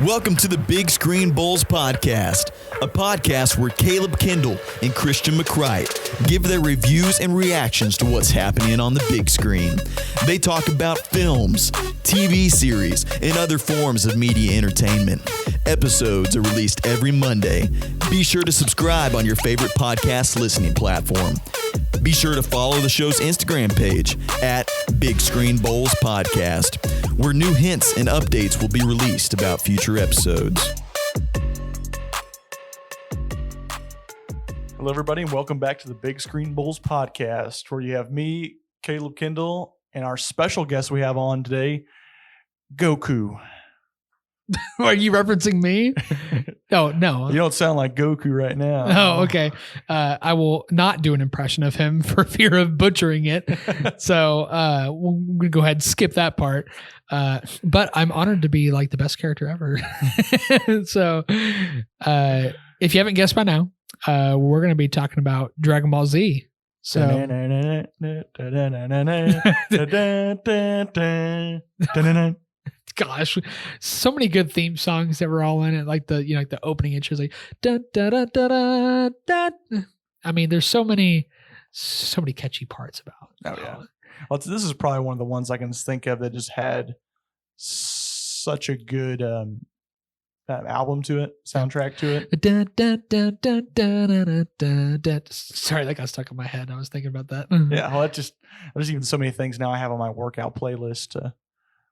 Welcome to the Big Screen Bulls podcast, a podcast where Caleb Kindle and Christian McCrite give their reviews and reactions to what's happening on the big screen. They talk about films, TV series, and other forms of media entertainment. Episodes are released every Monday. Be sure to subscribe on your favorite podcast listening platform. Be sure to follow the show's Instagram page at Big Screen Bulls Podcast, where new hints and updates will be released about future episodes. Hello, everybody, and welcome back to the Big Screen Bulls Podcast, where you have me, Caleb Kindle, and our special guest we have on today, Goku. Are you referencing me? No. You don't sound like Goku right now. Oh, okay. I will not do an impression of him for fear of butchering it. So we're going to go ahead and skip that part. But I'm honored to be like the best character ever. So if you haven't guessed by now, we're going to be talking about Dragon Ball Z. So gosh, so many good theme songs that were all in it, like the like the opening intros, like da da da da da da. I mean, there's so many catchy parts about. Oh yeah. Well, this is probably one of the ones I can think of that just had such a good album to it, soundtrack to it. Da, da, da, da, da, da, da, da. Sorry, that got stuck in my head. I was thinking about that. Yeah, well, there's even so many things now I have on my workout playlist to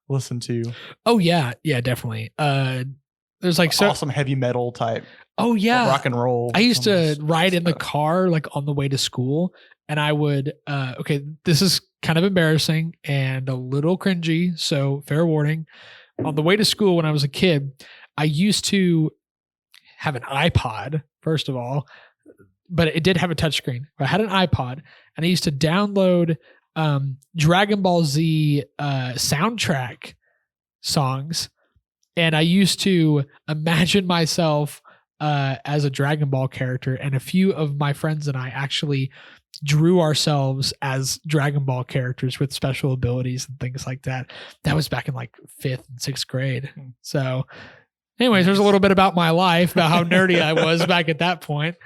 listen to. Oh yeah, definitely. There's like awesome heavy metal type. Oh yeah, rock and roll. I used to ride in the car like on the way to school, and I would. Okay, this is kind of embarrassing and a little cringy, so fair warning. On the way to school when I was a kid, I used to have an iPod, first of all, but it did have a touchscreen. I had an iPod, and I used to download Dragon Ball Z soundtrack songs, and I used to imagine myself as a Dragon Ball character, and a few of my friends and I actually drew ourselves as Dragon Ball characters with special abilities and things like that. That was back in like 5th and 6th grade. So anyways, there's a little bit about my life, about how nerdy I was back at that point.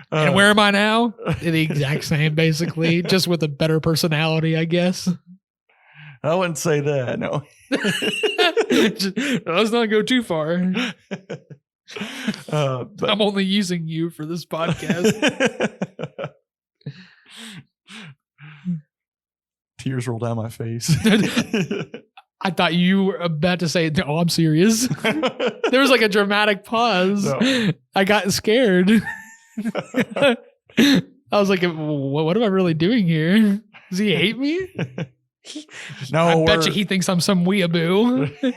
And where am I now? The exact same, basically, just with a better personality, I guess. I wouldn't say that, no. Let's not go too far. But I'm only using you for this podcast. Tears roll down my face. I thought you were about to say, "Oh, I'm serious." There was like a dramatic pause. No. I got scared. I was like, what am I really doing here? Does he hate me? No, I bet you he thinks I'm some weeaboo.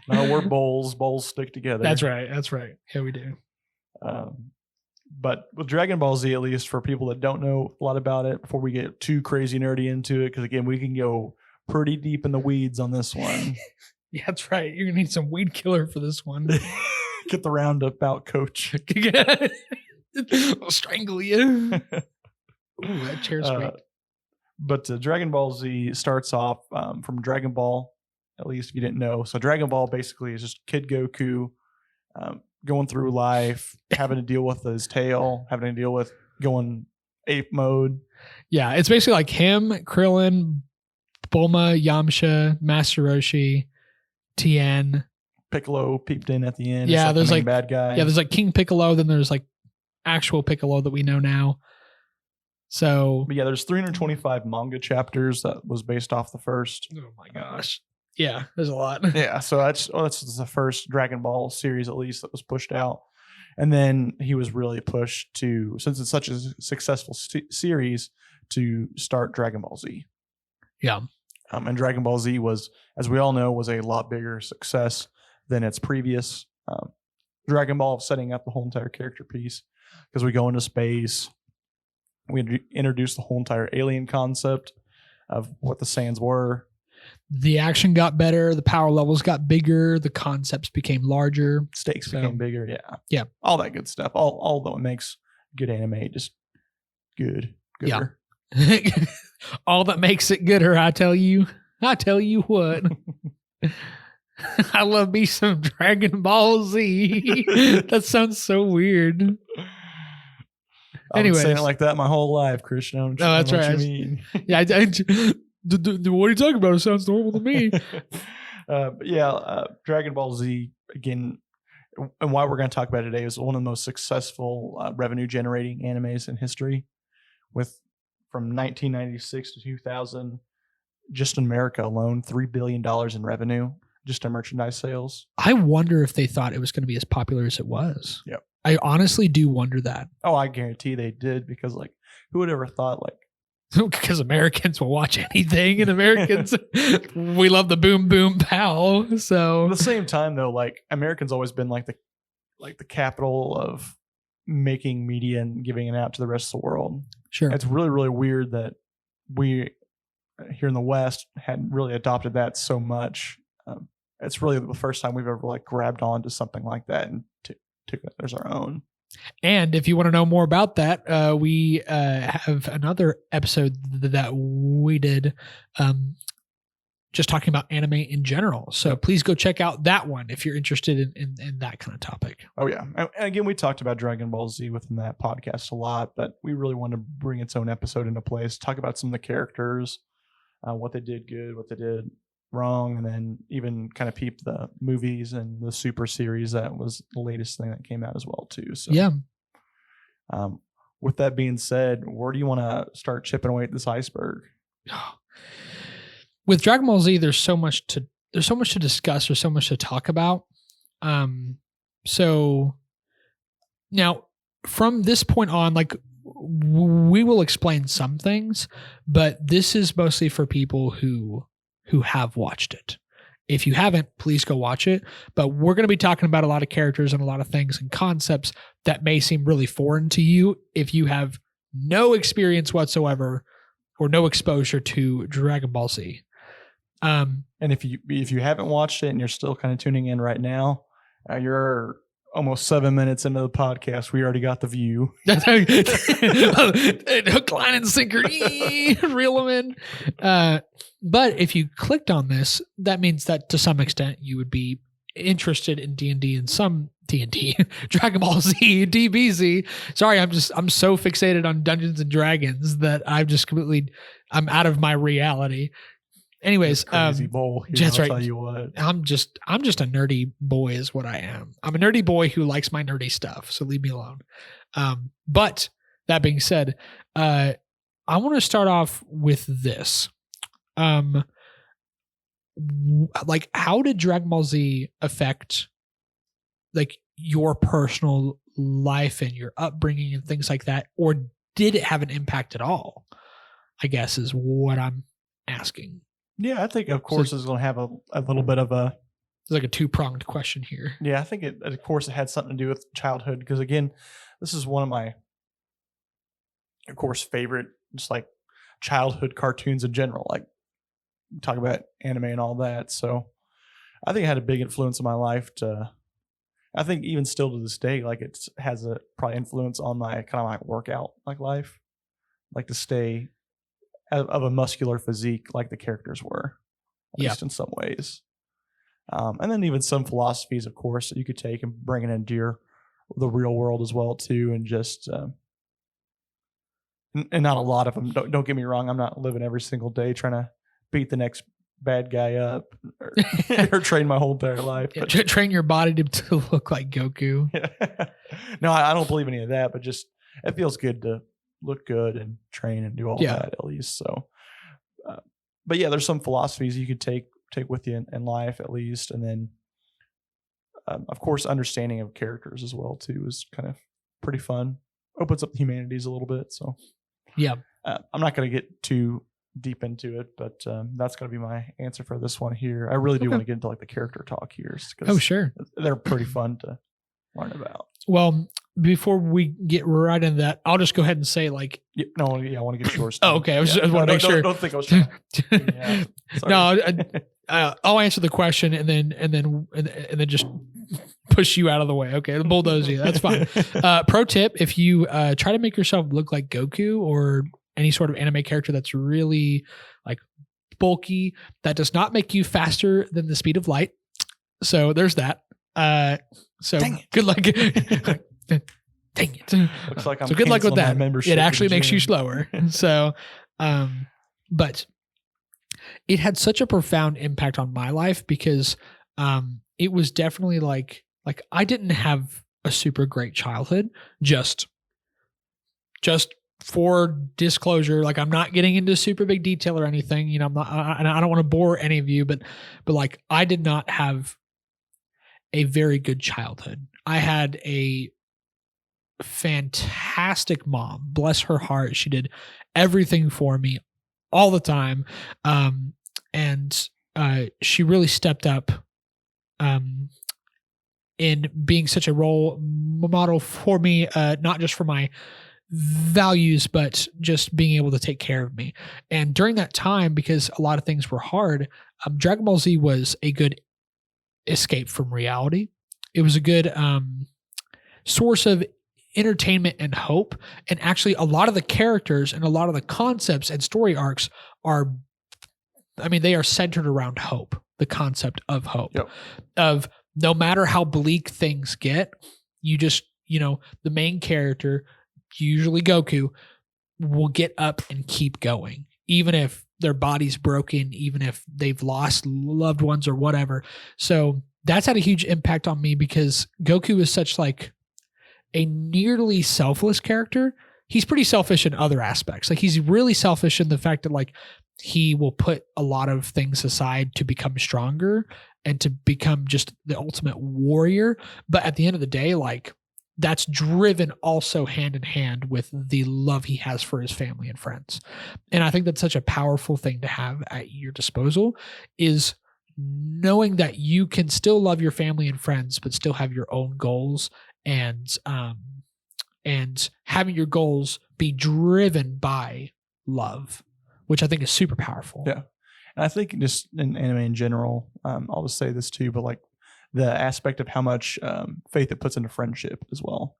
No, we're Bulls. Bulls stick together. That's right. Yeah, we do. But with Dragon Ball Z, at least for people that don't know a lot about it, before we get too crazy nerdy into it, because again, we can go pretty deep in the weeds on this one. Yeah, that's right. You're going to need some weed killer for this one. Get the roundup out, coach. I'll strangle you. Ooh, that chair's sweet. But Dragon Ball Z starts off from Dragon Ball, at least if you didn't know. So Dragon Ball basically is just Kid Goku going through life, having to deal with his tail, having to deal with going ape mode. Yeah, it's basically like him, Krillin, Bulma, Yamcha, Master Roshi, Tien. Piccolo peeped in at the end. Yeah, there's like bad guy. Yeah, there's like King Piccolo. Then there's like actual Piccolo that we know now. So, but yeah, there's 325 manga chapters that was based off the first. Oh my gosh. Yeah, there's a lot. Yeah, so that's the first Dragon Ball series, at least, that was pushed out. And then he was really pushed to, since it's such a successful series, to start Dragon Ball Z. Yeah. And Dragon Ball Z was, as we all know, was a lot bigger success than its previous Dragon Ball, setting up the whole entire character piece, because we go into space. We introduced the whole entire alien concept of what the Saiyans were. The action got better. The power levels got bigger. The concepts became larger. Stakes became bigger. Yeah. Yeah. All that good stuff. All that makes good anime just good. Gooder. Yeah. All that makes it gooder, I tell you. I tell you what. I love me some Dragon Ball Z. That sounds so weird. I've been saying it Anyways. like that my whole life, Christian. I don't No, that's know what right. you mean. Yeah, what are you talking about? It sounds normal to me. Dragon Ball Z, again, and why we're going to talk about it today, is one of the most successful revenue generating animes in history, with from 1996 to 2000, just in America alone, $3 billion in revenue just in merchandise sales. I wonder if they thought it was going to be as popular as it was. Yep. I honestly do wonder that. Oh, I guarantee they did, because like, who would ever thought, like, because Americans will watch anything, and Americans, we love the boom, boom, pow. So at the same time though, like, Americans always been like the capital of making media and giving it out to the rest of the world. sure. It's really, really weird that we here in the West hadn't really adopted that so much. It's really the first time we've ever like grabbed onto something like that and took it as our own. And if you want to know more about that, we have another episode that we did just talking about anime in general. So please go check out that one if you're interested in that kind of topic. Oh, yeah. And again, we talked about Dragon Ball Z within that podcast a lot, but we really want to bring its own episode into place, talk about some of the characters, what they did good, what they did wrong, and then even kind of peep the movies and the Super series that was the latest thing that came out as well too. So Yeah. With that being said, where do you want to start chipping away at this iceberg? With Dragon Ball Z, there's so much to discuss, there's so much to talk about. So now from this point on, like, we will explain some things, but this is mostly for people who have watched it. If you haven't, please go watch it. But we're going to be talking about a lot of characters and a lot of things and concepts that may seem really foreign to you if you have no experience whatsoever or no exposure to Dragon Ball Z. And if you haven't watched it and you're still kind of tuning in right now, you're almost 7 minutes into the podcast. We already got the view. Hook, line, and sinker. Reel them in. But if you clicked on this, that means that to some extent you would be interested in D&D and some D&D, Dragon Ball Z, DBZ. Sorry, I'm so fixated on Dungeons and Dragons that I'm out of my reality. Anyways, crazy bowl here, that's I'll right. tell you what. I'm just a nerdy boy is what I am. I'm a nerdy boy who likes my nerdy stuff. So leave me alone. But that being said, I want to start off with this. Like, how did Dragon Ball Z affect like your personal life and your upbringing and things like that? Or did it have an impact at all? I guess is what I'm asking. Yeah, I think of course it's going to have a little bit of a. It's like a two-pronged question here. Yeah, I think of course it had something to do with childhood, because again, this is one of my, of course, favorite just like childhood cartoons in general. Like, talk about anime and all that. So I think it had a big influence on my life. I think even still to this day, like it has a probably influence on my kind of my workout like life, like to stay of a muscular physique like the characters were, at least in some ways. And then even some philosophies, of course, that you could take and bring it into the real world as well too, and just and not a lot of them. Don't get me wrong. I'm not living every single day trying to beat the next bad guy up or train my whole entire life. Yeah, train your body to look like Goku. No, I don't believe any of that, but just it feels good to look good and train and do all that at least. So, but yeah, there's some philosophies you could take with you in life at least. And then, of course, understanding of characters as well too is kind of pretty fun. Opens up the humanities a little bit. So yeah, I'm not going to get too deep into it, but that's going to be my answer for this one here. I really do want to get into like the character talk here. Oh, sure. They're pretty fun to learn about. Well, before we get right into that, I'll just go ahead and say like, I want to get yours. Oh, okay. I want to make sure. Don't think I was trying to, No, I'll answer the question and then just push you out of the way. Okay. Bulldoze you. That's fine. Pro tip. If you try to make yourself look like Goku or any sort of anime character that's really like bulky, that does not make you faster than the speed of light. So there's that. So Dang it. good luck. Dang it. Looks like I'm So good luck with canceling my that. membership It to the actually makes you gym. slower. So, but it had such a profound impact on my life because it was definitely like I didn't have a super great childhood. Just for disclosure, like I'm not getting into super big detail or anything. You know, I'm not, and I don't want to bore any of you, but like I did not have a very good childhood. I had a fantastic mom. Bless her heart. She did everything for me all the time. And she really stepped up in being such a role model for me, not just for my values, but just being able to take care of me. And during that time, because a lot of things were hard, Dragon Ball Z was a good escape from reality. It was a good source of entertainment and hope. And actually, a lot of the characters and a lot of the concepts and story arcs are, they are centered around hope, the concept of hope. Yep. Of no matter how bleak things get, you just, the main character, usually Goku, will get up and keep going, even if their body's broken, even if they've lost loved ones or whatever. So that's had a huge impact on me because Goku is such like a nearly selfless character. He's pretty selfish in other aspects. Like he's really selfish in the fact that like he will put a lot of things aside to become stronger and to become just the ultimate warrior. But at the end of the day, like that's driven also hand in hand with the love he has for his family and friends. And I think that's such a powerful thing to have at your disposal, is knowing that you can still love your family and friends, but still have your own goals, and having your goals be driven by love, which I think is super powerful. Yeah. And I think just in anime in general, I'll just say this too, but like the aspect of how much faith it puts into friendship as well.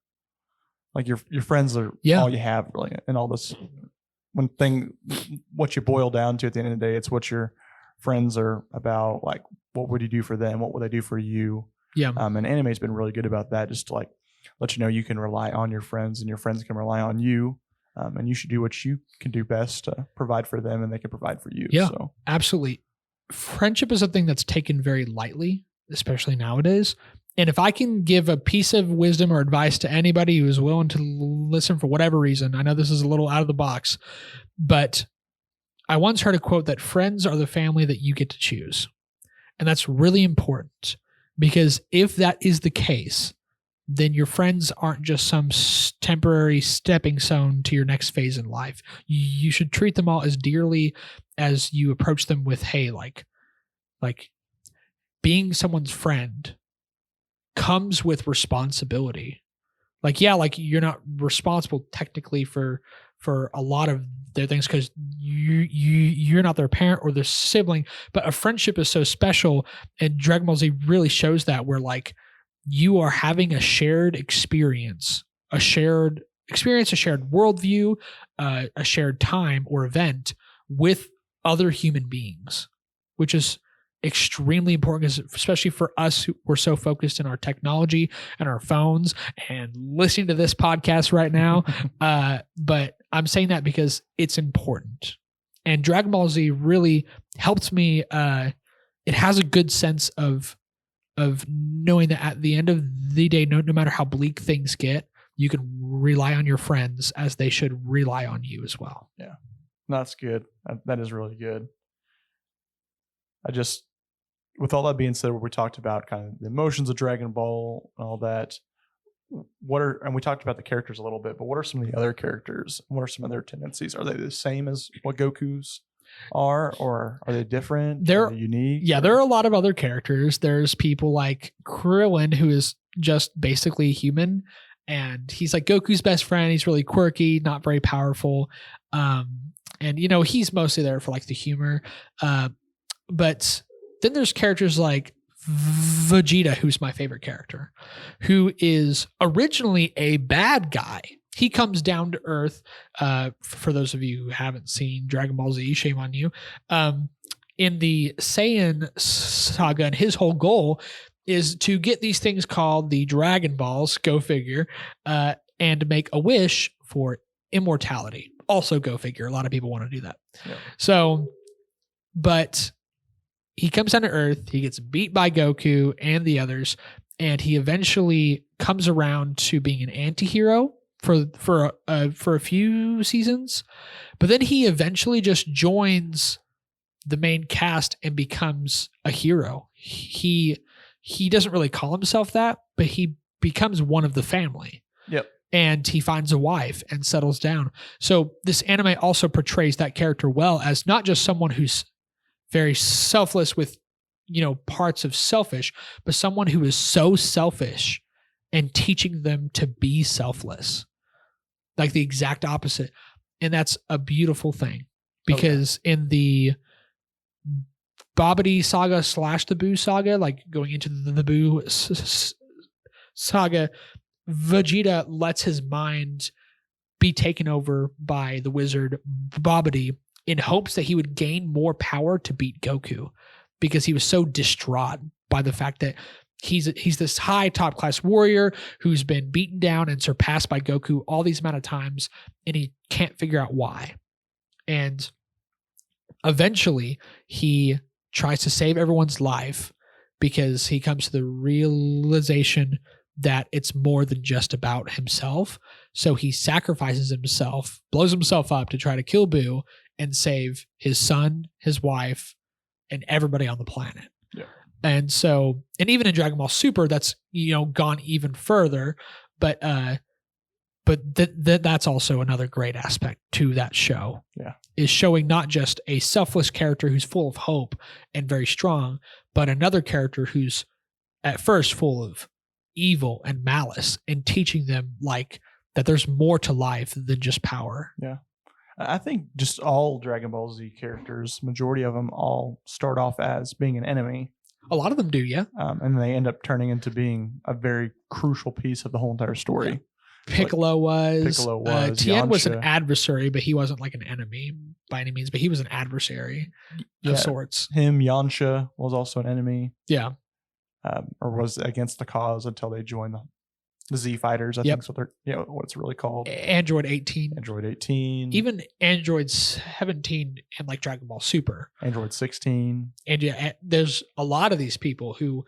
Like your friends are all you have really, and all this what you boil down to at the end of the day, it's what your friends are about. Like, what would you do for them? What would they do for you? Yeah. And anime's been really good about that. Just to like let you know you can rely on your friends, and your friends can rely on you. And you should do what you can do best to provide for them, and they can provide for you. Yeah, so. Absolutely. Friendship is something that's taken very lightly, especially nowadays. And if I can give a piece of wisdom or advice to anybody who is willing to listen for whatever reason, I know this is a little out of the box, but I once heard a quote that friends are the family that you get to choose. And that's really important, because if that is the case, then your friends aren't just some temporary stepping stone to your next phase in life. You should treat them all as dearly as you approach them with, hey, like being someone's friend comes with responsibility. Like, yeah, like you're not responsible technically for a lot of their things because you're not their parent or their sibling, but a friendship is so special. And Dragon Ball Z really shows that, where like you are having a shared experience, a shared worldview, a shared time or event with other human beings, which is extremely important, especially for us who we're so focused in our technology and our phones and listening to this podcast right now. But I'm saying that because it's important. And Dragon Ball Z really helped me. It has a good sense of knowing that at the end of the day, no matter how bleak things get, you can rely on your friends as they should rely on you as well. Yeah, that's good. That is really good. With all that being said, where we talked about kind of the emotions of Dragon Ball and all that, and we talked about the characters a little bit, but what are some of the other characters? What are some of their tendencies? Are they the same as what Goku's are, or are they different? Are they unique? Yeah, there are a lot of other characters. There's people like Krillin, who is just basically human, and he's like Goku's best friend. He's really quirky, not very powerful, and he's mostly there for like the humor. But then there's characters like Vegeta, who's my favorite character, who is originally a bad guy. He comes down to earth. For those of you who haven't seen Dragon Ball Z, shame on you. In the Saiyan saga, and his whole goal is to get these things called the Dragon Balls, go figure, and make a wish for immortality. Also go figure. A lot of people want to do that. Yeah. So, but he comes down to Earth, he gets beat by Goku and the others, and he eventually comes around to being an anti-hero for a few seasons. But then he eventually just joins the main cast and becomes a hero. He doesn't really call himself that, but he becomes one of the family. Yep. And he finds a wife and settles down. So this anime also portrays that character well as not just someone who's very selfless with, parts of selfish, but someone who is so selfish and teaching them to be selfless. Like the exact opposite. And that's a beautiful thing because in the Babidi saga / the Buu saga, like going into the Buu saga, Vegeta lets his mind be taken over by the wizard Babidi in hopes that he would gain more power to beat Goku because he was so distraught by the fact that he's this high top class warrior who's been beaten down and surpassed by Goku all these amount of times, and he can't figure out why. And eventually he tries to save everyone's life because he comes to the realization that it's more than just about himself. So he sacrifices himself, blows himself up to try to kill Buu and save his son, his wife, and everybody on the planet. Yeah. And so, and even in Dragon Ball Super, that's, gone even further, but that's also another great aspect to that show. Yeah. Is showing not just a selfless character who's full of hope and very strong, but another character who's at first full of evil and malice and teaching them like that there's more to life than just power. Yeah. I think just all Dragon Ball Z characters, majority of them all start off as being an enemy. A lot of them do, yeah. And they end up turning into being a very crucial piece of the whole entire story. Yeah. Piccolo was. Tien was an Yamcha. Adversary, but he wasn't like an enemy by any means, but he was an adversary of sorts. Him, Yamcha was also an enemy. Yeah. Or was against the cause until they joined the Z Fighters. I think so. They're what it's really called. Android 18. Android 18. Even Android 17 and like Dragon Ball Super. Android 16. And yeah, there's a lot of these people who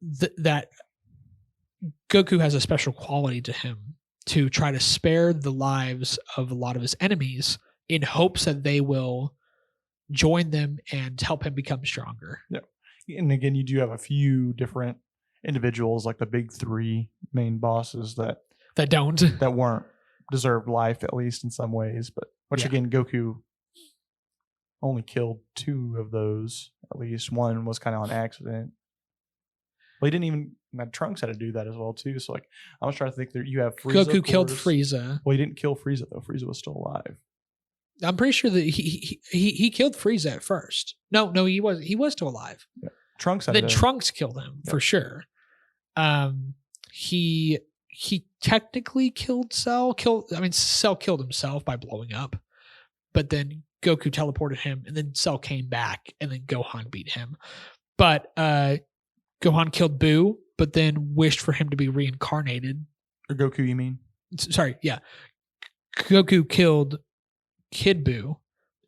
that Goku has a special quality to him to try to spare the lives of a lot of his enemies in hopes that they will join them and help him become stronger. Yeah. And again, you do have a few different individuals, like the big three main bosses that weren't deserved life, at least in some ways. But again, Goku only killed 2 of those. At least one was kind of on accident. Well, he didn't even. Trunks had to do that as well too. So I was trying to think that you have Frieza. Goku killed Frieza. Well, he didn't kill Frieza though. Frieza was still alive. I'm pretty sure that he killed Frieza at first. No, he was still alive. Yeah. Trunks had then Trunks killed him for sure. He technically killed Cell. Cell killed himself by blowing up, but then Goku teleported him, and then Cell came back, and then Gohan beat him. But Gohan killed Buu, but then wished for him to be reincarnated. Or Goku, you mean? Sorry, yeah. Goku killed Kid Buu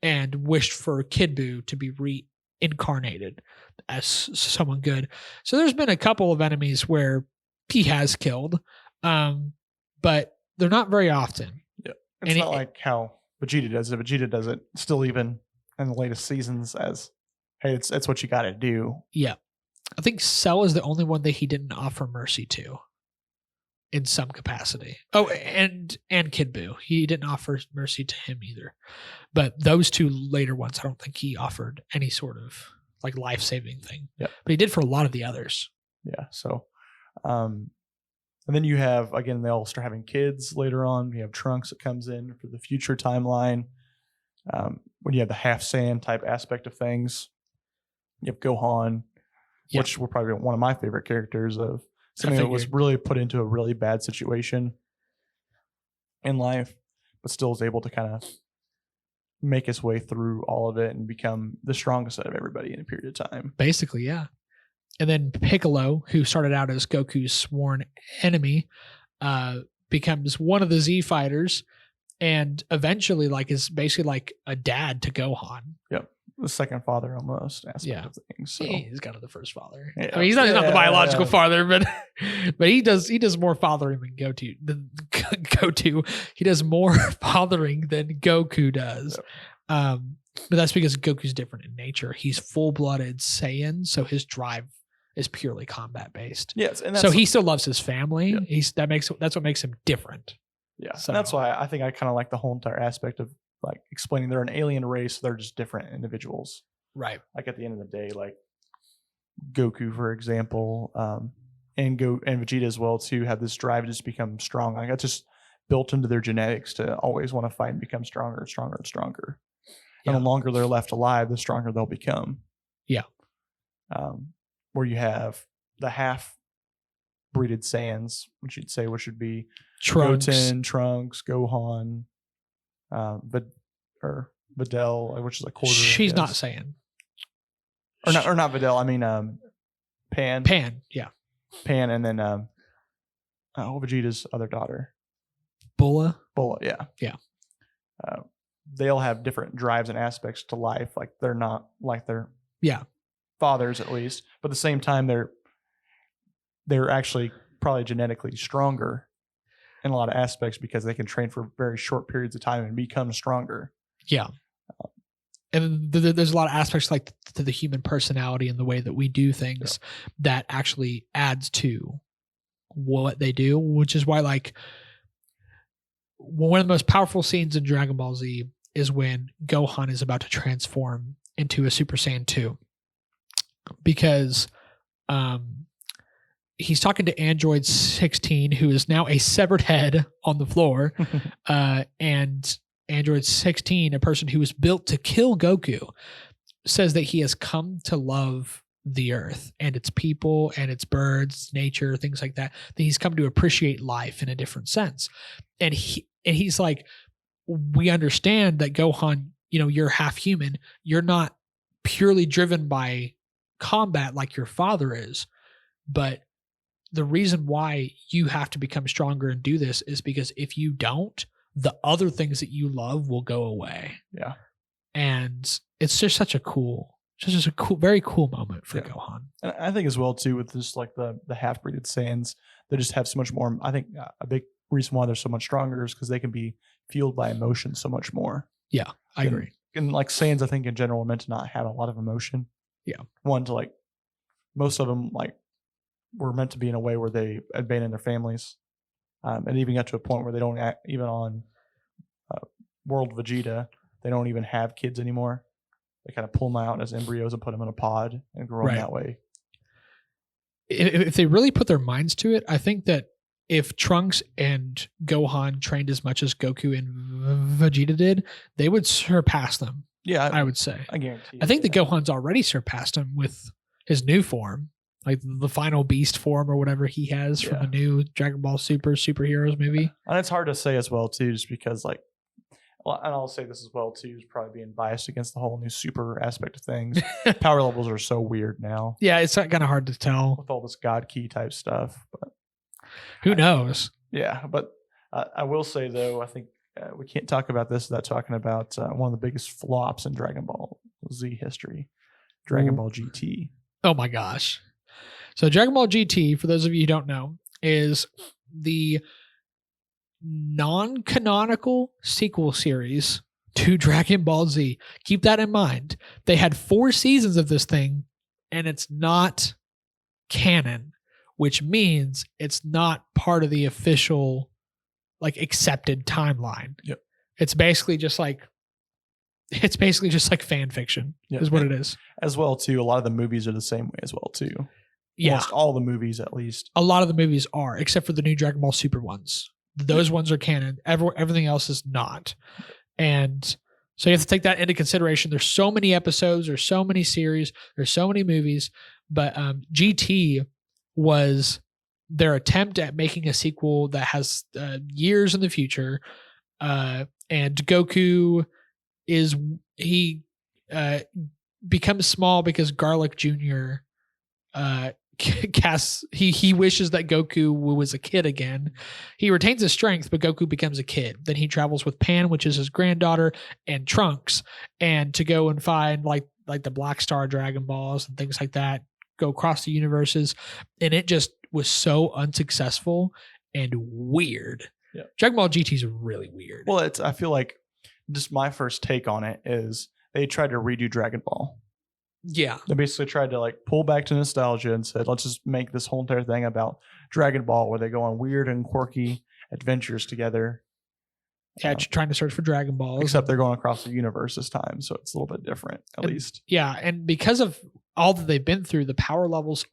and wished for Kid Buu to be reincarnated as someone good. So there's been a couple of enemies where he has killed, but they're not very often. Yeah, it's not like how Vegeta does it. Vegeta does it still even in the latest seasons as, hey, it's what you got to do. Yeah. I think Cell is the only one that he didn't offer mercy to in some capacity. Oh, and Kid Buu. He didn't offer mercy to him either. But those 2 later ones, I don't think he offered any sort of like life-saving thing. Yeah. But he did for a lot of the others. Yeah. So, and then you have, again, they all start having kids later on. You have Trunks that comes in for the future timeline. When you have the half Saiyan type aspect of things, you have Gohan, which were probably one of my favorite characters of something that was really put into a really bad situation in life, but still is able to kind of make his way through all of it and become the strongest out of everybody in a period of time. Basically, yeah. And then Piccolo, who started out as Goku's sworn enemy, becomes one of the Z fighters, and eventually, like, is basically like a dad to Gohan. Yep. The second father almost aspect of things. So. He's kind of the first father. Yeah. I mean, he's not the biological father, but he does more fathering than Goku. He does more fathering than Goku does. Yep. But that's because Goku's different in nature. He's full-blooded Saiyan, so his drive is purely combat based. Yes, and so he still loves his family. Yeah. That's what makes him different. Yeah, so and that's why I think I kind of like the whole entire aspect of like explaining they're an alien race. They're just different individuals, right? Like at the end of the day, like Goku, for example, and Vegeta as well too, have this drive to just become strong. Like that's just built into their genetics to always want to fight and become stronger and stronger and stronger. Yeah. And the longer they're left alive, the stronger they'll become. Yeah. Where you have the half-breeded Saiyans, which would be Trunks. Goten, Trunks, Gohan, Videl, which is a quarter. She's not Saiyan. Or not Videl. I mean, Pan. Pan, yeah. Pan, and then Vegeta's other daughter. Bulla, yeah. Yeah. They'll have different drives and aspects to life. Like they're not like their fathers, at least, but at the same time, they're actually probably genetically stronger in a lot of aspects because they can train for very short periods of time and become stronger. Yeah. And there's a lot of aspects like to the human personality and the way that we do things that actually adds to what they do, which is why like one of the most powerful scenes in Dragon Ball Z is when Gohan is about to transform into a Super Saiyan 2 because he's talking to Android 16, who is now a severed head on the floor, and Android 16, a person who was built to kill Goku, says that he has come to love the earth and its people and its birds, nature, things like that, that he's come to appreciate life in a different sense. And he's like, we understand that Gohan, you're half human. You're not purely driven by combat like your father is, but the reason why you have to become stronger and do this is because if you don't, the other things that you love will go away. Yeah. And it's just such a cool, very cool moment for Gohan. And I think as well too, with just like the half-breeded Saiyans, they just have so much more. I think a big reason why they're so much stronger is because they can be fueled by emotion so much more. Yeah, I agree. And like Saiyans, I think in general are meant to not have a lot of emotion. Yeah. One, to like, most of them like were meant to be in a way where they abandon their families. And even got to a point where they don't even on World Vegeta, they don't even have kids anymore. They kind of pull them out as embryos and put them in a pod and grow them that way. If they really put their minds to it, I think that if Trunks and Gohan trained as much as Goku and Vegeta did, they would surpass them. Yeah, I would say. I guarantee. I think that Gohan's already surpassed him with his new form, like the final beast form or whatever he has from the new Dragon Ball Superheroes movie. And it's hard to say as well too, just because like, and I'll say this as well too, is probably being biased against the whole new super aspect of things. Power levels are so weird now. Yeah, it's kind of hard to tell with all this God key type stuff. But who knows? Yeah, but I will say though, I think we can't talk about this without talking about one of the biggest flops in Dragon Ball Z history, Dragon Ball GT. Oh my gosh. So Dragon Ball GT, for those of you who don't know, is the non-canonical sequel series to Dragon Ball Z. Keep that in mind. They had 4 seasons of this thing, and it's not canon, which means it's not part of the official, like, accepted timeline. Yep. It's basically just like fan fiction is what it is. As well too, a lot of the movies are the same way as well too. Yeah. Almost all the movies, at least. A lot of the movies are, except for the new Dragon Ball Super ones. Those ones are canon. Everything else is not. And so you have to take that into consideration. There's so many episodes, there's so many series, there's so many movies. But GT was their attempt at making a sequel that has years in the future. And Goku becomes small because Garlic Jr. he wishes that Goku was a kid again. He retains his strength, but Goku becomes a kid. Then he travels with Pan, which is his granddaughter, and Trunks, and to go and find like the Black Star Dragon Balls and things like that, go across the universes. And it just was so unsuccessful and weird. Yeah. Dragon Ball GT is really weird. Well, I feel like just my first take on it is they tried to redo Dragon Ball. Yeah. They basically tried to like pull back to nostalgia and said, let's just make this whole entire thing about Dragon Ball where they go on weird and quirky adventures together. Yeah, trying to search for Dragon Balls. Except they're going across the universe this time, so it's a little bit different, at least. Yeah, and because of all that they've been through, the power levels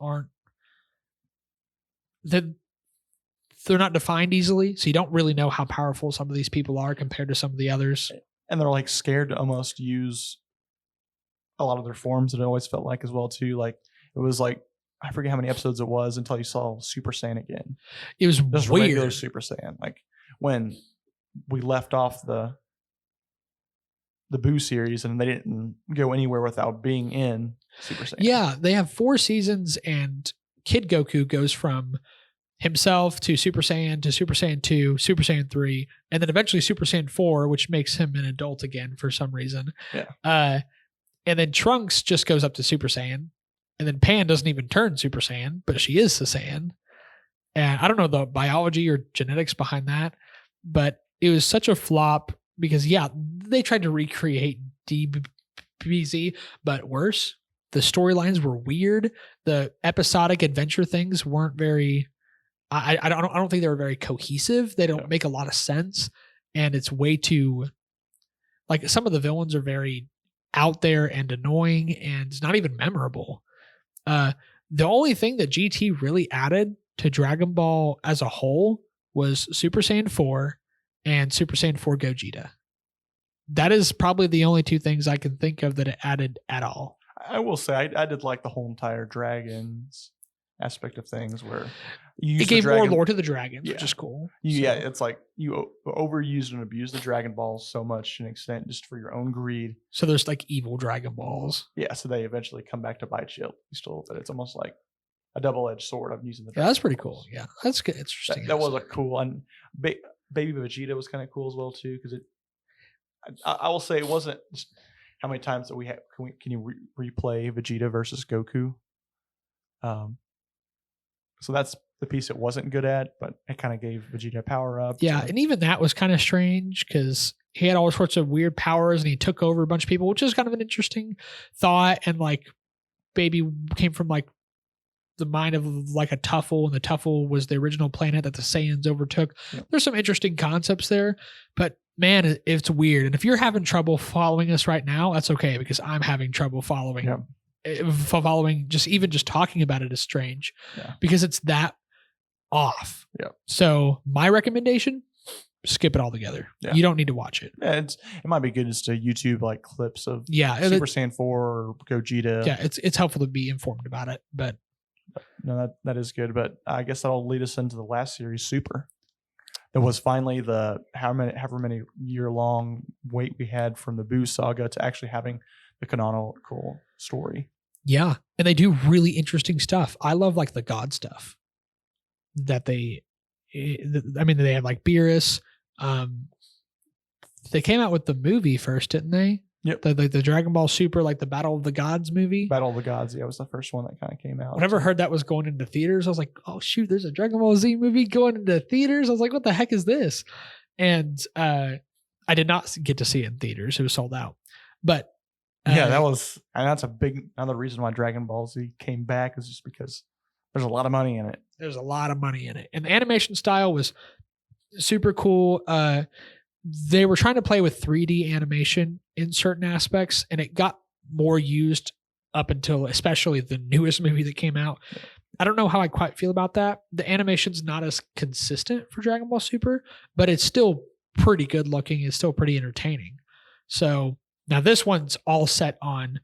they're not defined easily, so you don't really know how powerful some of these people are compared to some of the others. And they're like scared to almost use a lot of their forms. It always felt like as well too. Like it was like I forget how many episodes it was until you saw Super Saiyan again. It was just weird. Regular Super Saiyan. Like when we left off the Boo series and they didn't go anywhere without being in Super Saiyan. Yeah, they have 4 seasons, and Kid Goku goes from himself to Super Saiyan to Super Saiyan 2, Super Saiyan 3, and then eventually Super Saiyan 4, which makes him an adult again for some reason. Yeah. And then Trunks just goes up to Super Saiyan. And then Pan doesn't even turn Super Saiyan, but she is Saiyan. And I don't know the biology or genetics behind that, but it was such a flop because, yeah, they tried to recreate DBZ, but worse. The storylines were weird. The episodic adventure things weren't very... I don't think they were very cohesive. They don't make a lot of sense. And it's way too... Like, some of the villains are very out there and annoying and not even memorable. The only thing that GT really added to Dragon Ball as a whole was Super Saiyan 4 and Super Saiyan 4 Gogeta. That is probably the only 2 things I can think of that it added at all. I will say I did like the whole entire dragons aspect of things where you it gave more lore to the dragons, which is cool. Yeah, it's like you overused and abused the Dragon Balls so much to an extent just for your own greed. So there's like evil Dragon Balls. Yeah, so they eventually come back to bite you. Still, but it's almost like a double-edged sword of using the. Yeah, that's pretty cool. Yeah, that's good. Interesting. That was a cool, and Baby Vegeta was kind of cool as well too because it. I will say it wasn't just how many times that we had. Can you replay Vegeta versus Goku? So that's the piece it wasn't good at, but it kind of gave Vegeta power up. Yeah, and even that was kind of strange because he had all sorts of weird powers and he took over a bunch of people, which is kind of an interesting thought. And like, Baby came from like the mind of like a Tuffle, and the Tuffle was the original planet that the Saiyans overtook. Yeah. There's some interesting concepts there, but man, it's weird. And if you're having trouble following us right now, that's okay because I'm having trouble following. Yeah. Following just talking about it is strange because it's that off. Yeah. So my recommendation, skip it all together. Yeah. You don't need to watch it. Yeah, it might be good just to YouTube like clips of Super Saiyan 4 or Gogeta. Yeah, it's helpful to be informed about it, but no, that is good. But I guess that'll lead us into the last series, Super. That was finally the however many year long wait we had from the Boo saga to actually having the canonical story. Yeah, and they do really interesting stuff. I love like the god stuff that they have like Beerus. They came out with the movie first, didn't they? Yep. The Dragon Ball Super, like the Battle of the Gods movie. Battle of the Gods, yeah, was the first one that kind of came out. Whenever I heard that was going into theaters, I was like, oh shoot, there's a Dragon Ball Z movie going into theaters. I was like, what the heck is this? And I did not get to see it in theaters. It was sold out. But that's another reason why Dragon Ball Z came back is just because there's a lot of money in it. There's a lot of money in it. And the animation style was super cool. They were trying to play with 3D animation in certain aspects, and it got more used up until especially the newest movie that came out. I don't know how I quite feel about that. The animation's not as consistent for Dragon Ball Super, but it's still pretty good looking. It's still pretty entertaining. So now this one's all set on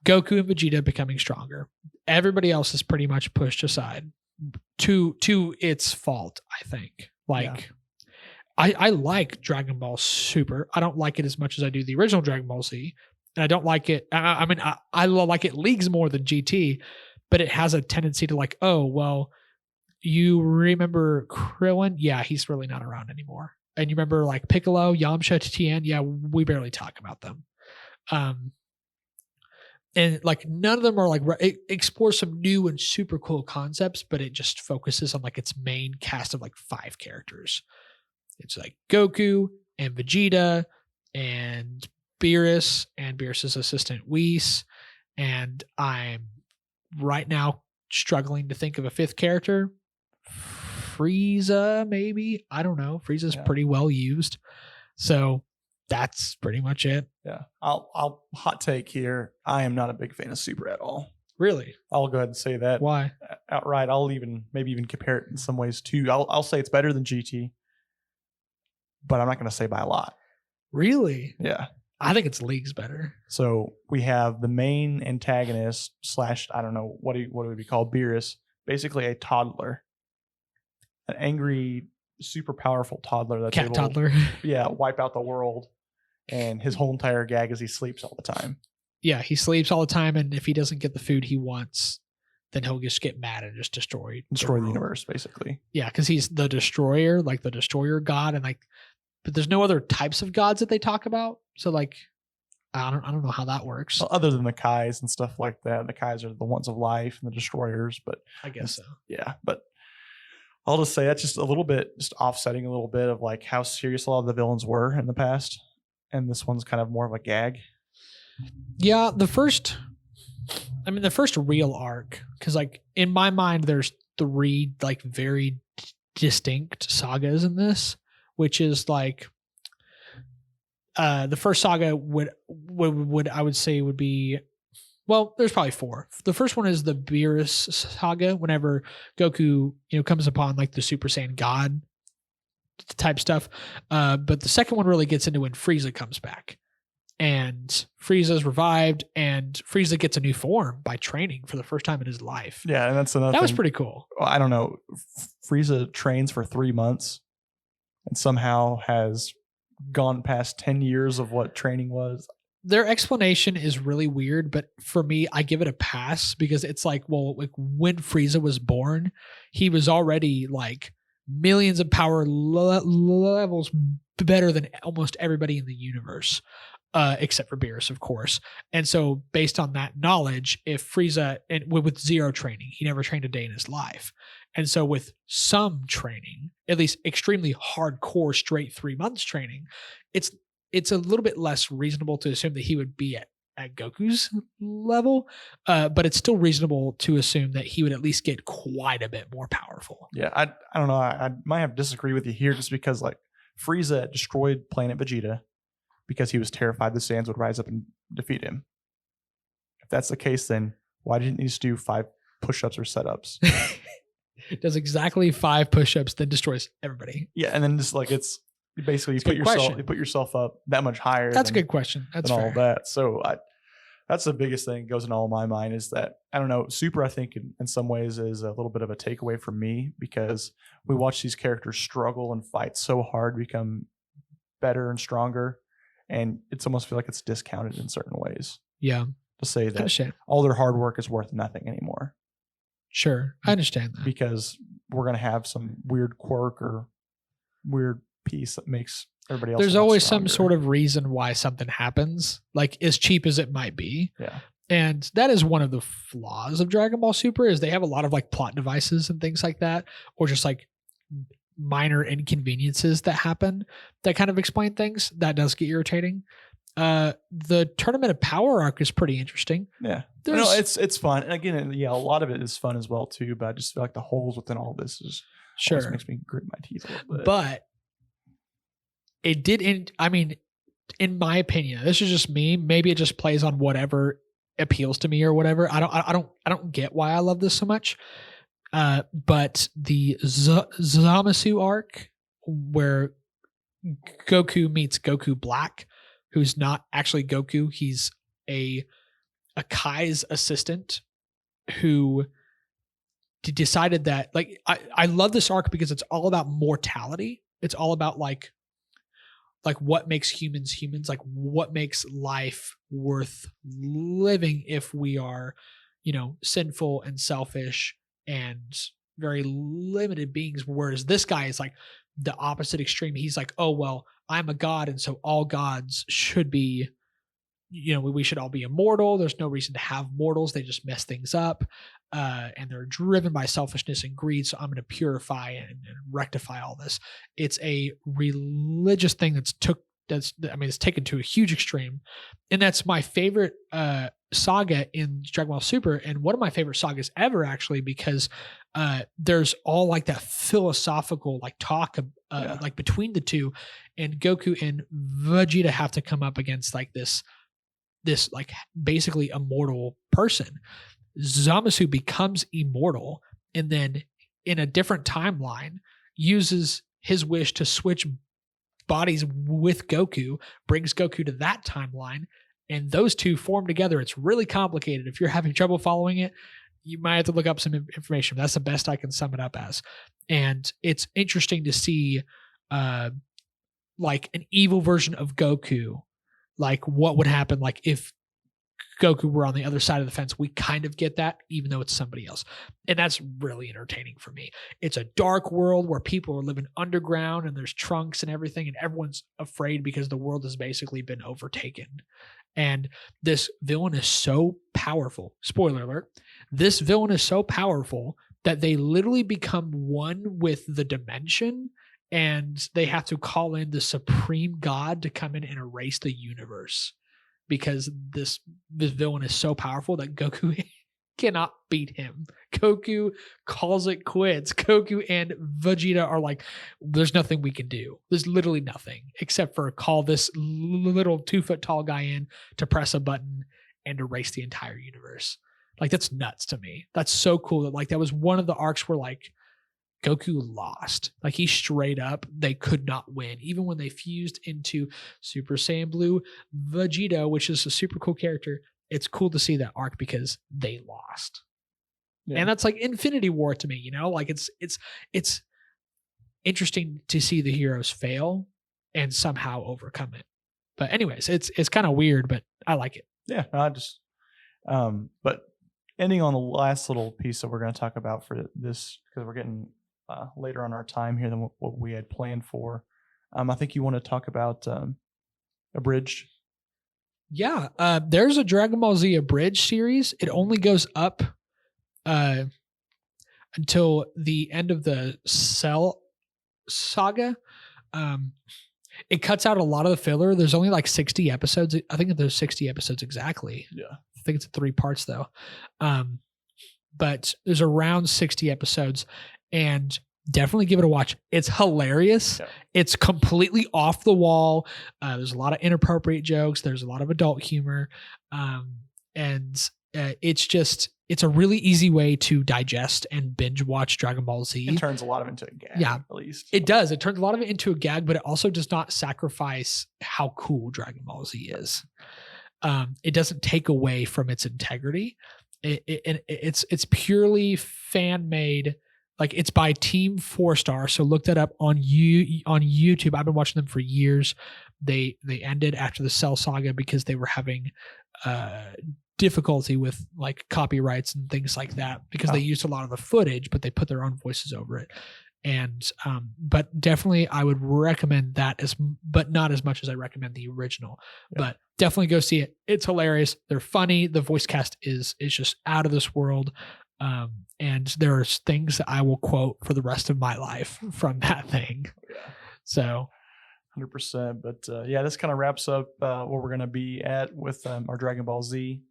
Goku and Vegeta becoming stronger. Everybody else is pretty much pushed aside to its fault, I think. I like Dragon Ball Super. I don't like it as much as I do the original Dragon Ball Z. And I don't like it. I like it leagues more than GT. but it has a tendency to like, oh, well, you remember Krillin? Yeah, he's really not around anymore. And you remember like Piccolo, Yamcha, Tien? Yeah, we barely talk about them. And like none of them are like it explores some new and super cool concepts, but it just focuses on like its main cast of like 5 characters. It's like Goku and Vegeta and Beerus's assistant Whis, and I'm right now struggling to think of a 5th character. Frieza, maybe, I don't know. Frieza's pretty well used, so that's pretty much it. Yeah. I'll hot take here. I am not a big fan of Super at all. Really? I'll go ahead and say that. Why? Outright. I'll maybe even compare it in some ways too. I'll say it's better than GT, but I'm not going to say by a lot. Really? Yeah. I think it's leagues better. So we have the main antagonist / I don't know what would be called, Beerus, basically a toddler, an angry, super powerful toddler that's Cat toddler. Yeah, wipe out the world. And his whole entire gag is he sleeps all the time. Yeah, he sleeps all the time, and if he doesn't get the food he wants, then he'll just get mad and just destroy the universe, basically. Yeah, because he's the destroyer, like the destroyer god, and like, but there's no other types of gods that they talk about. So like, I don't know how that works. Well, other than the Kais and stuff like that. The Kais are the ones of life and the destroyers, but I guess so. Yeah, but I'll just say that's just a little bit, just offsetting a little bit of like how serious a lot of the villains were in the past. And this one's kind of more of a gag. Yeah, the first real arc, because like in my mind, there's 3 like very distinct sagas in this, which is like the first saga would I would say would be, well, there's probably 4. The first one is the Beerus saga, whenever Goku comes upon like the Super Saiyan God type stuff. But the second one really gets into when Frieza comes back, and Frieza's revived, and Frieza gets a new form by training for the first time in his life. Yeah, and that's another that thing. was pretty cool. I don't know. Frieza trains for 3 months and somehow has gone past 10 years of what training was. Their explanation is really weird, but for me, I give it a pass, because it's like, well, like when Frieza was born, he was already like millions of power levels better than almost everybody in the universe, except for Beerus, of course. And so based on that knowledge, if Frieza, and with 0 training, he never trained a day in his life. And so with some training, at least extremely hardcore straight 3 months training, it's a little bit less reasonable to assume that he would be at Goku's level, but it's still reasonable to assume that he would at least get quite a bit more powerful. Yeah, I don't know. I might have to disagree with you here, just because like Frieza destroyed planet Vegeta because he was terrified the Saiyans would rise up and defeat him. If that's the case, then why didn't he just do 5 push-ups or setups? Does exactly 5 push-ups, then destroys everybody. Yeah, and then just like it's basically you put yourself up that much higher. That's a good question. That's fair. All that. So that's the biggest thing that goes in all my mind, is that, I don't know, Super, I think in some ways is a little bit of a takeaway for me, because we watch these characters struggle and fight so hard to become better and stronger, and it's almost feel like it's discounted in certain ways. Yeah. To say that all their hard work is worth nothing anymore. Sure. I understand that. Because we're going to have some weird quirk or weird piece that makes everybody else. There's always some sort of reason why something happens, like as cheap as it might be. Yeah. And that is one of the flaws of Dragon Ball Super, is they have a lot of like plot devices and things like that, or just like minor inconveniences that happen that kind of explain things. That does get irritating. The Tournament of Power arc is pretty interesting. Yeah. No, it's fun. And again, yeah, a lot of it is fun as well too, but I just feel like the holes within all this is sure makes me grit my teeth a little bit. But it did in my opinion, this is just me, maybe it just plays on whatever appeals to me or whatever. I don't get why I love this so much. But the Zamasu arc, where Goku meets Goku Black, who's not actually Goku, he's a Kai's assistant who decided that, like, I love this arc because it's all about mortality. It's all about like what makes humans, like what makes life worth living if we are, sinful and selfish and very limited beings. Whereas this guy is like the opposite extreme. He's like, oh, well, I'm a god. And so all gods should be, we should all be immortal. There's no reason to have mortals. They just mess things up. And they're driven by selfishness and greed. So I'm going to purify and rectify all this. It's a religious thing it's taken to a huge extreme. And that's my favorite saga in Dragon Ball Super, and one of my favorite sagas ever, actually, because there's all like that philosophical like talk like between the two, and Goku and Vegeta have to come up against like this like basically immortal person. Zamasu becomes immortal, and then in a different timeline uses his wish to switch bodies with Goku, brings Goku to that timeline, and those two form together. It's really complicated. If you're having trouble following it, you might have to look up some information. That's the best I can sum it up as. And it's interesting to see like an evil version of Goku, like what would happen like if Goku were on the other side of the fence. We kind of get that, even though it's somebody else. And that's really entertaining for me. It's a dark world where people are living underground and there's trunks and everything, and everyone's afraid because the world has basically been overtaken. And this villain is so powerful. Spoiler alert. This villain is so powerful that they literally become one with the dimension, and they have to call in the supreme god to come in and erase the universe, because this villain is so powerful that Goku cannot beat him. Goku calls it quits. Goku and Vegeta are like, there's nothing we can do. There's literally nothing except for call this little 2-foot tall guy in to press a button and erase the entire universe. Like, that's nuts to me. That's so cool. That like that was one of the arcs where like Goku lost. Like, he straight up, they could not win. Even when they fused into Super Saiyan Blue Vegeta, which is a super cool character, it's cool to see that arc because they lost. Yeah. And that's like Infinity War to me, like it's interesting to see the heroes fail and somehow overcome it. But anyways, it's kind of weird, but I like it. Yeah, but ending on the last little piece that we're going to talk about for this, because we're getting later on our time here than what we had planned for. I think you want to talk about Abridged. Yeah, there's a Dragon Ball Z Abridged series. It only goes up until the end of the Cell saga. It cuts out a lot of the filler. There's only like 60 episodes. I think there's 60 episodes exactly. Yeah. I think it's 3 parts though. But there's around 60 episodes, and definitely give it a watch. It's hilarious. Yeah. It's completely off the wall. There's a lot of inappropriate jokes. There's a lot of adult humor. And it's a really easy way to digest and binge watch Dragon Ball Z. It turns a lot of it into a gag. Yeah, at least. It does. It turns a lot of it into a gag, but it also does not sacrifice how cool Dragon Ball Z is. It doesn't take away from its integrity. It's purely fan made. Like, it's by Team 4-Star, so look that up on YouTube. I've been watching them for years. They ended after the Cell saga because they were having difficulty with like copyrights and things like that, because they used a lot of the footage, but they put their own voices over it. And but definitely I would recommend that, but not as much as I recommend the original. Yeah. But definitely go see it. It's hilarious. They're funny. The voice cast is just out of this world. And there's things that I will quote for the rest of my life from that thing. Yeah. So 100%. But yeah, this kind of wraps up what we're going to be at with our Dragon Ball Z.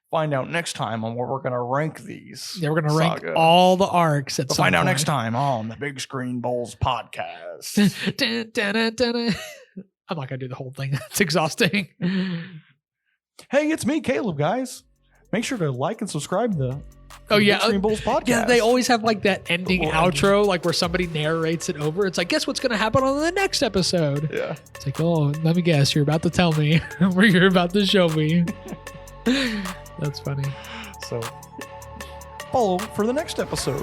Find out next time on where we're going to rank these. Yeah, we're going to rank all the arcs. Find out next time on the Big Screen Bowls podcast. I'm not going to do the whole thing. It's exhausting. Hey, it's me, Caleb, guys. Make sure to like and subscribe to the Big Screen Bowls podcast. Yeah, they always have like that ending outro, like where somebody narrates it over. It's like, guess what's going to happen on the next episode? Yeah. It's like, oh, let me guess. You're about to tell me where you're about to show me. That's funny. So, follow for the next episode.